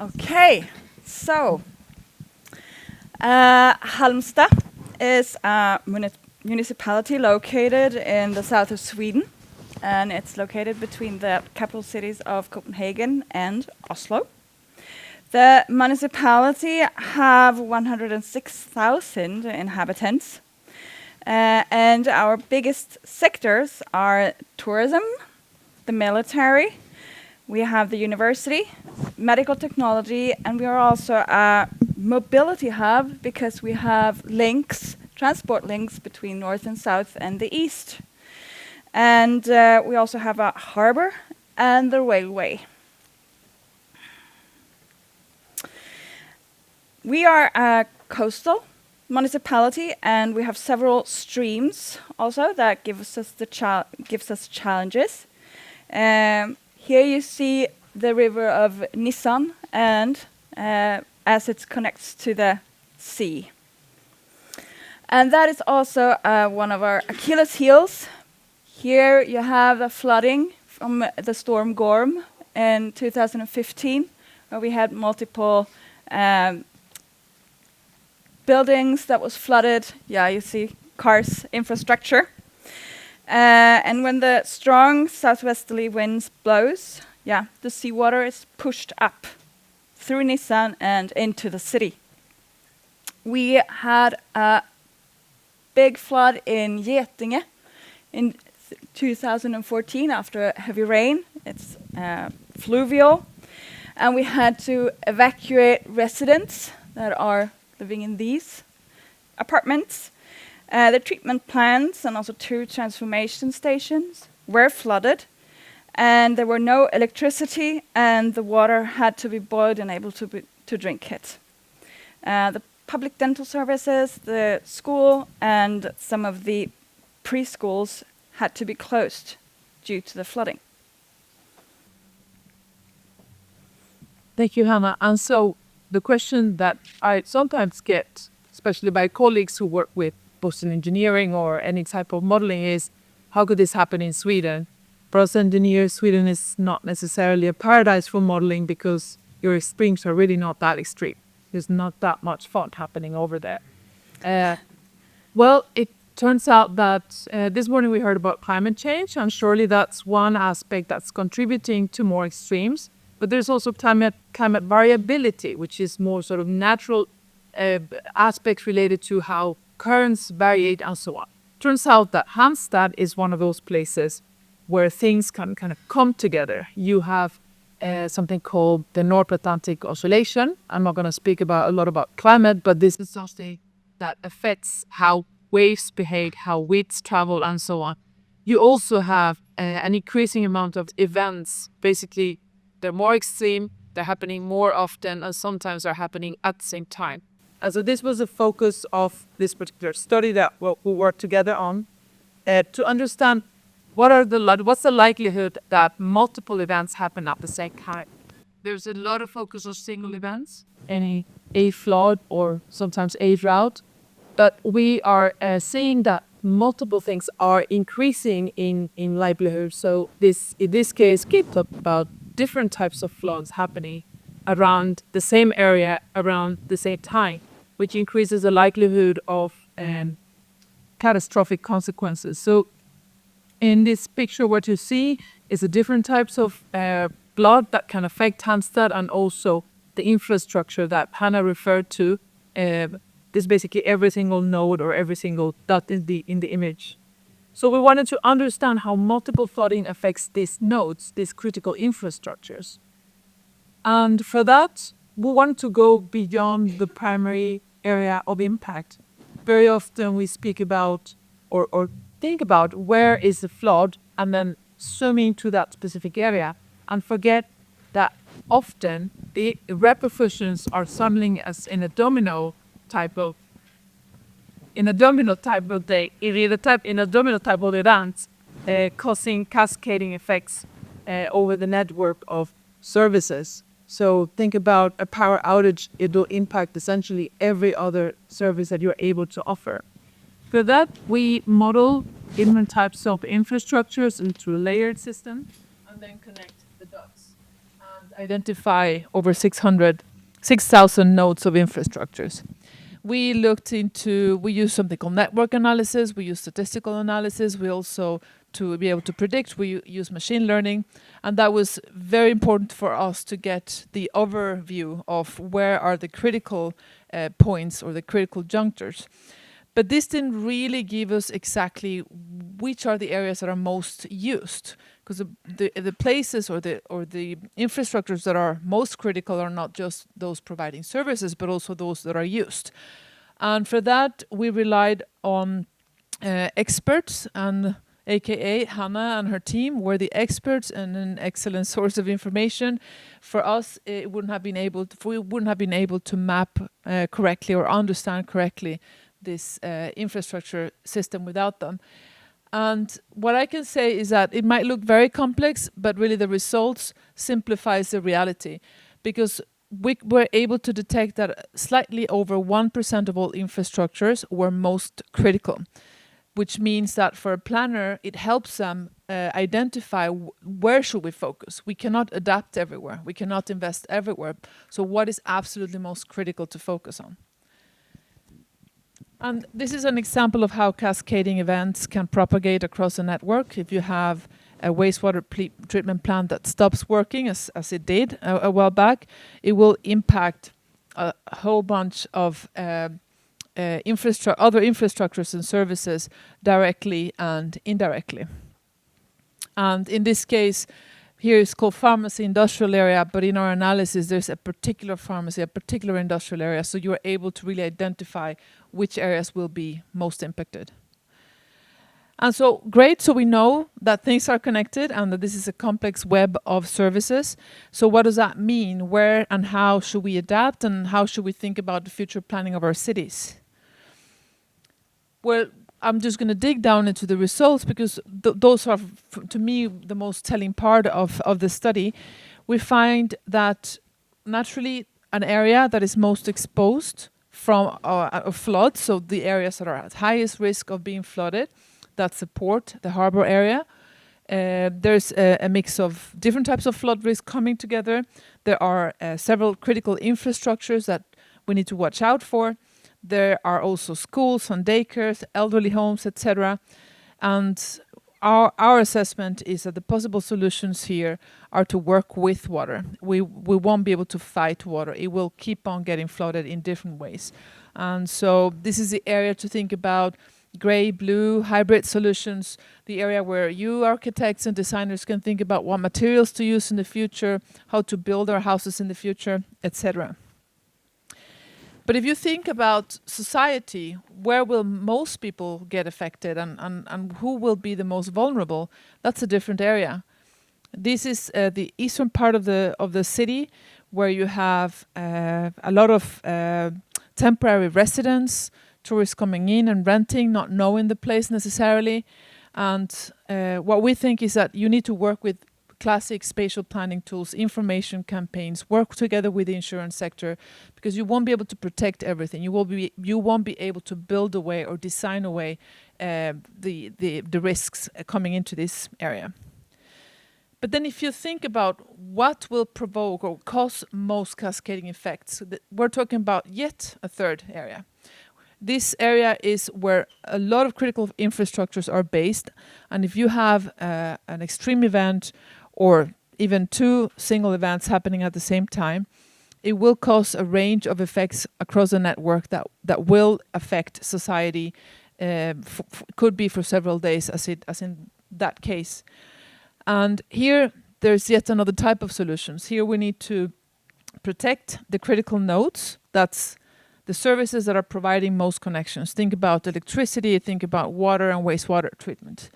Okay, so Halmstad is a municipality located in the south of Sweden, and it's located between the capital cities of Copenhagen and Oslo. The municipality have 106,000 inhabitants, and our biggest sectors are tourism, the military, we have the university, medical technology, and we are also a mobility hub because we have links, transport links between north and south and the east. And we also have a harbor and the railway. We are a coastal municipality, and we have several streams also that gives us challenges. Here you see the river of Nissan, and as it connects to the sea. And that is also one of our Achilles heels. Here you have the flooding from the storm Gorm in 2015, where we had multiple buildings that was flooded. Yeah, you see cars, infrastructure. And when the strong southwesterly winds blows, yeah, the seawater is pushed up through Nissan and into the city. We had a big flood in Getinge in 2014 after heavy rain. It's pluvial, and we had to evacuate residents that are living in these apartments. The treatment plants and also 2 transformation stations were flooded, and there were no electricity, and the water had to be boiled and able to drink it. The public dental services, the school, and some of the preschools had to be closed due to the flooding. Thank you, Hanna. And so the question that I sometimes get, especially by colleagues who work with both in engineering or any type of modeling, is how could this happen in Sweden? For us engineers, Sweden is not necessarily a paradise for modeling because your extremes are really not that extreme. There's not that much fun happening over there. Well, it turns out that this morning we heard about climate change, and surely that's one aspect that's contributing to more extremes. But there's also climate variability, which is more sort of natural aspects related to how currents vary and so on. Turns out that Halmstad is one of those places where things can kind of come together. You have something called the North Atlantic Oscillation. I'm not going to speak a lot about climate, but this is something that affects how waves behave, how winds travel, and so on. You also have an increasing amount of events. Basically, they're more extreme, they're happening more often, and sometimes they're happening at the same time. And so this was the focus of this particular study that we worked together on to understand what's the likelihood that multiple events happen at the same time. There's a lot of focus on single events, a flood or sometimes a drought, but we are seeing that multiple things are increasing in likelihood. So in this case, keep up about different types of floods happening around the same area around the same time, which increases the likelihood of catastrophic consequences. So in this picture, what you see is the different types of flood that can affect Halmstad, and also the infrastructure that Hanna referred to. This basically every single node or every single dot in the image. So we wanted to understand how multiple flooding affects these nodes, these critical infrastructures. And for that, we want to go beyond the primary area of impact. Very often we speak about or think about where is the flood and then zoom into that specific area and forget that often the repercussions are something as in a domino type of event, causing cascading effects over the network of services. So think about a power outage, it will impact essentially every other service that you're able to offer. For that, we model different types of infrastructures into a layered system and then connect the dots. And identify over 6,000 nodes of infrastructures. We use something called network analysis, we use statistical analysis, we also, to be able to predict, we use machine learning, and that was very important for us to get the overview of where are the critical points or the critical junctures. But this didn't really give us exactly which are the areas that are most used, because the places or the infrastructures that are most critical are not just those providing services, but also those that are used. And for that, we relied on experts, and AKA Hanna and her team were the experts and an excellent source of information. For us, we wouldn't have been able to map correctly or understand correctly this infrastructure system without them. And what I can say is that it might look very complex, but really the results simplifies the reality, because we were able to detect that slightly over 1% of all infrastructures were most critical, which means that for a planner, it helps them identify where should we focus. We cannot adapt everywhere. We cannot invest everywhere. So what is absolutely most critical to focus on? And this is an example of how cascading events can propagate across a network. If you have a wastewater treatment plant that stops working, as it did a while back, it will impact a whole bunch of other infrastructures and services directly and indirectly. And in this case, here is called pharmacy industrial area, but in our analysis, there's a particular pharmacy, a particular industrial area, so you're able to really identify which areas will be most impacted. And so, great, so we know that things are connected and that this is a complex web of services. So what does that mean? Where and how should we adapt, and how should we think about the future planning of our cities? Well, I'm just going to dig down into the results, because those are, to me, the most telling part of the study. We find that naturally an area that is most exposed from a flood, so the areas that are at highest risk of being flooded, that's the port, the harbor area. There's a mix of different types of flood risk coming together. There are several critical infrastructures that we need to watch out for. There are also schools and daycares, elderly homes, etc. And our assessment is that the possible solutions here are to work with water. We won't be able to fight water. It will keep on getting flooded in different ways. And so this is the area to think about: gray, blue, hybrid solutions, the area where you architects and designers can think about what materials to use in the future, how to build our houses in the future, etc. But if you think about society, where will most people get affected, and who will be the most vulnerable, that's a different area. This is the eastern part of the city, where you have a lot of temporary residents, tourists coming in and renting, not knowing the place necessarily. And what we think is that you need to work with classic spatial planning tools, information campaigns, work together with the insurance sector, because you won't be able to protect everything. You won't be able to build away or design away the risks coming into this area. But then if you think about what will provoke or cause most cascading effects, we're talking about yet a third area. This area is where a lot of critical infrastructures are based, and if you have an extreme event or even two single events happening at the same time, it will cause a range of effects across the network that will affect society, could be for several days, as in that case. And here there's yet another type of solutions. Here we need to protect the critical nodes. That's the services that are providing most connections. Think about electricity, think about water and wastewater treatment.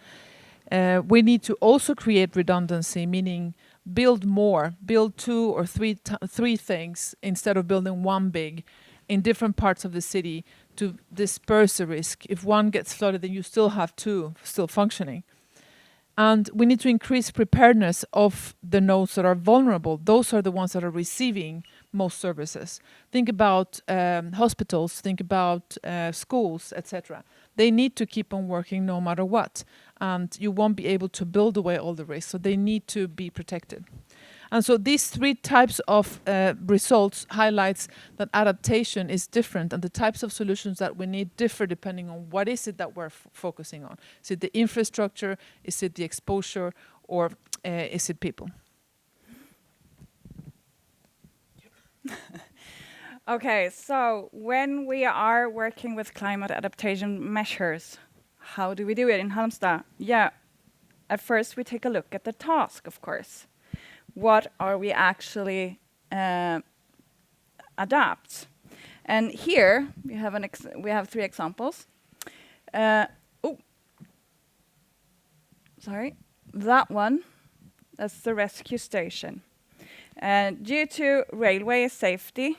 We need to also create redundancy, meaning build more, build two or three things instead of building one big in different parts of the city to disperse the risk. If one gets flooded, then you still have two still functioning. And we need to increase preparedness of the nodes that are vulnerable. Those are the ones that are receiving most services. Think about hospitals, think about schools, etc. They need to keep on working no matter what. And you won't be able to build away all the risks, so they need to be protected. And so these three types of results highlights that adaptation is different, and the types of solutions that we need differ depending on what is it that we're focusing on. Is it the infrastructure? Is it the exposure? Or is it people? Okay, so when we are working with climate adaptation measures, how do we do it in Halmstad? Yeah, at first we take a look at the task, of course. What are we actually adapt? And here we have three examples. That one, that's the rescue station. Due to railway safety,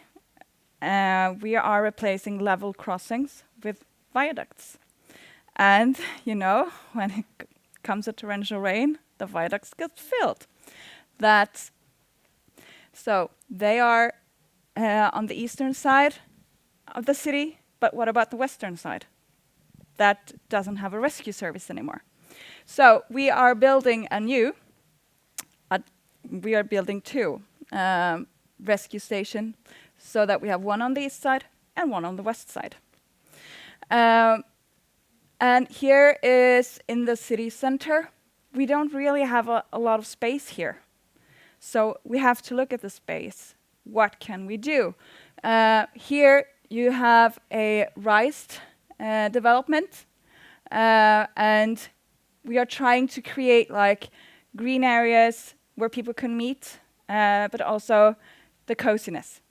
we are replacing level crossings with viaducts. And, you know, when it comes to torrential rain, the viaducts get filled. So they are on the eastern side of the city, but what about the western side? That doesn't have a rescue service anymore. So we are building two rescue stations so that we have one on the east side and one on the west side. And here is in the city center. We don't really have a lot of space here. So we have to look at the space. What can we do? Here you have a raised development, and we are trying to create like green areas where people can meet, but also the coziness.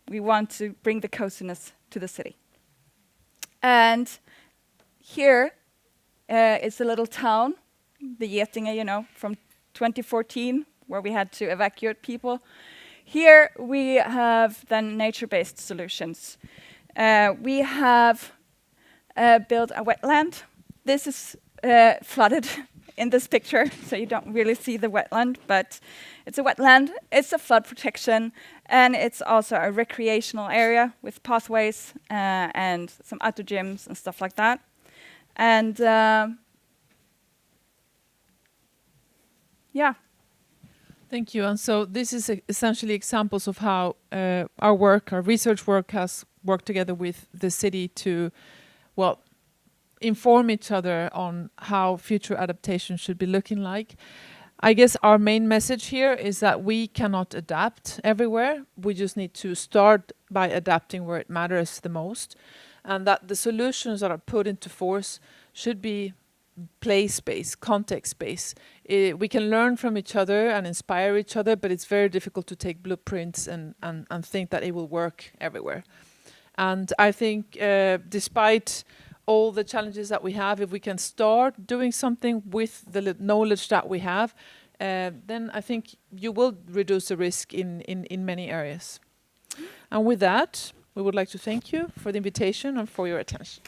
We want to bring the coziness to the city. And here is a little town, the Getinge, you know, from 2014, where we had to evacuate people. Here we have then nature-based solutions. We have built a wetland. This is flooded in this picture, so you don't really see the wetland, but it's a wetland, it's a flood protection, and it's also a recreational area with pathways and some outdoor gyms and stuff like that. And yeah. Thank you. And so this is essentially examples of how our research work has worked together with the city to, well, inform each other on how future adaptation should be looking like. I guess our main message here is that we cannot adapt everywhere. We just need to start by adapting where it matters the most, and that the solutions that are put into force should be place-based, context-based. We can learn from each other and inspire each other, but it's very difficult to take blueprints and think that it will work everywhere. And I think despite all the challenges that we have, if we can start doing something with the knowledge that we have, then I think you will reduce the risk in many areas. And with that, we would like to thank you for the invitation and for your attention.